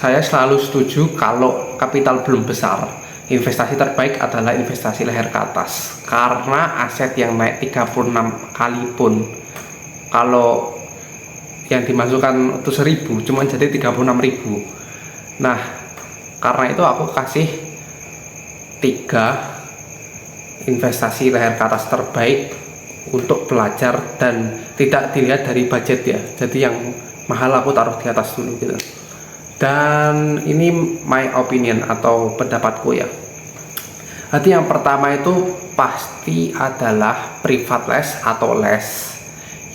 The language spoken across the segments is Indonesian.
Saya selalu setuju kalau kapital belum besar, investasi terbaik adalah investasi leher ke atas. Karena aset yang naik 36 kali pun, kalau yang dimasukkan itu 1000, cuma jadi 36.000. Nah, karena itu aku kasih 3 investasi leher ke atas terbaik untuk belajar dan tidak dilihat dari budget ya. Jadi yang mahal aku taruh di atas dulu gitu. Dan ini my opinion atau pendapatku ya. Jadi yang pertama itu pasti adalah private les atau les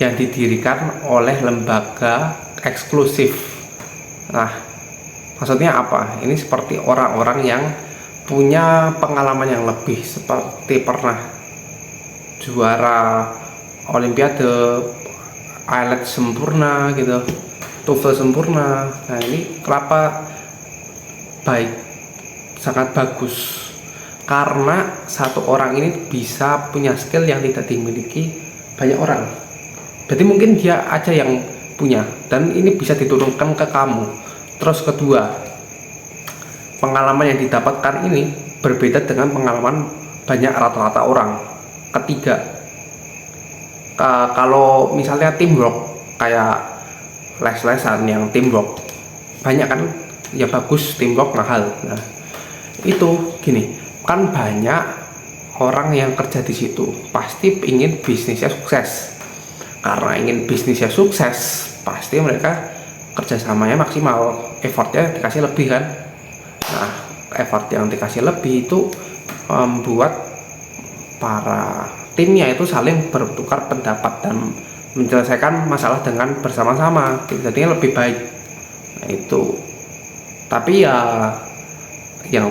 yang didirikan oleh lembaga eksklusif. Nah, maksudnya apa? Ini seperti orang-orang yang punya pengalaman yang lebih, seperti pernah juara olimpiade, IELTS sempurna gitu, TOEFL sempurna. Nah, ini kenapa baik, sangat bagus, karena satu orang ini bisa punya skill yang tidak dimiliki banyak orang. Jadi mungkin dia aja yang punya, dan ini bisa diturunkan ke kamu. Terus kedua, pengalaman yang didapatkan ini berbeda dengan pengalaman banyak rata-rata orang. Ketiga, kalau misalnya teamwork, kayak les-lesan yang teamwork banyak kan ya, bagus, teamwork mahal. Nah, itu gini, kan banyak orang yang kerja di situ pasti ingin bisnisnya sukses. Karena ingin bisnisnya sukses, pasti mereka kerjasamanya maksimal, effortnya dikasih lebih kan. Nah, effort yang dikasih lebih itu membuat para timnya itu saling bertukar pendapat dan menyelesaikan masalah dengan bersama-sama, jadinya lebih baik. Nah, itu. Tapi ya yang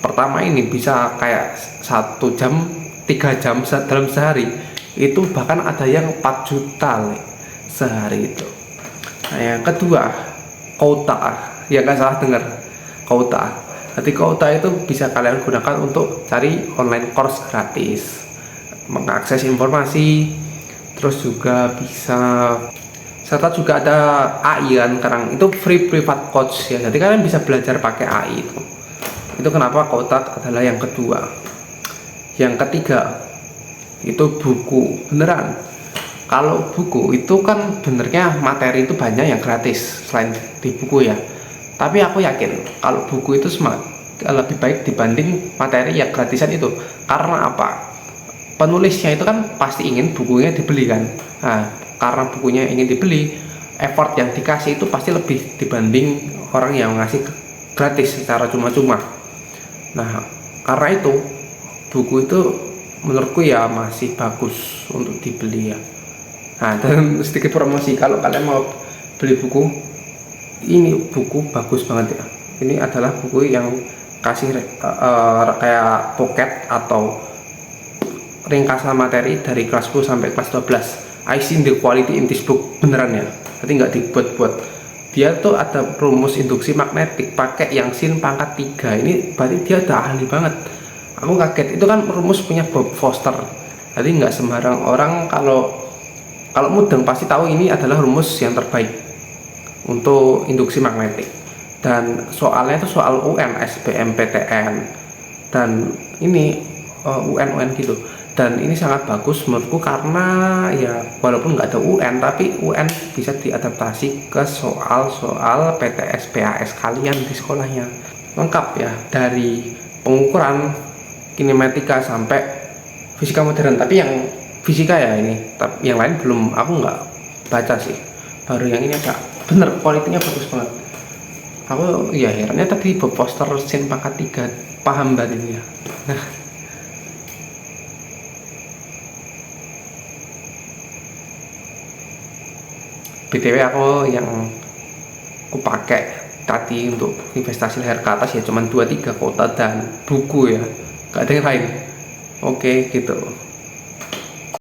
pertama ini bisa kayak 1 jam, 3 jam dalam sehari, itu bahkan ada yang 4 juta sehari itu. Nah, yang kedua, quota, ya nggak salah dengar, quota. Jadi quota itu bisa kalian gunakan untuk cari online course gratis, mengakses informasi. Terus juga bisa, serta juga ada AI kan sekarang, itu free private coach ya, jadi kalian bisa belajar pakai AI itu kenapa Kotak adalah yang kedua. Yang ketiga itu buku beneran. Kalau buku itu kan benernya materi itu banyak yang gratis selain di buku ya, tapi aku yakin kalau buku itu lebih baik dibanding materi yang gratisan itu. Karena apa? Penulisnya itu kan pasti ingin bukunya dibeli kan. Nah, karena bukunya ingin dibeli, effort yang dikasih itu pasti lebih dibanding orang yang ngasih gratis secara cuma-cuma. Nah, karena itu buku itu menurutku ya masih bagus untuk dibeli ya. Nah, dan sedikit promosi, kalau kalian mau beli buku, ini buku bagus banget ya. Ini adalah buku yang kasih kayak pocket atau ringkasan materi dari kelas 10 sampai kelas 12. I see the quality in this book, beneran ya, jadi nggak dibuat-buat. Dia tuh ada rumus induksi magnetik pakai yang sin pangkat 3. Ini berarti dia udah ahli banget. Aku kaget, itu kan rumus punya Bob Foster. Jadi nggak sembarang orang kalau mudeng pasti tahu ini adalah rumus yang terbaik untuk induksi magnetik. Dan soalnya itu soal UN, SBMPTN, dan ini UN gitu. Dan ini sangat bagus menurutku karena ya walaupun nggak ada UN, tapi UN bisa diadaptasi ke soal-soal PTS PAS kalian di sekolahnya. Lengkap ya, dari pengukuran kinematika sampai fisika modern. Tapi yang fisika ya ini, tapi yang lain belum, aku nggak baca sih. Baru yang ini agak bener, kualitinya bagus banget. Aku ya herannya tadi Bob Foster sin pangkat 3 paham banget ini ya. Nah, BTW aku yang aku pakai tadi untuk investasi leher ke atas ya cuman 2-3 kota dan buku ya, gak ada yang lain. Oke gitu.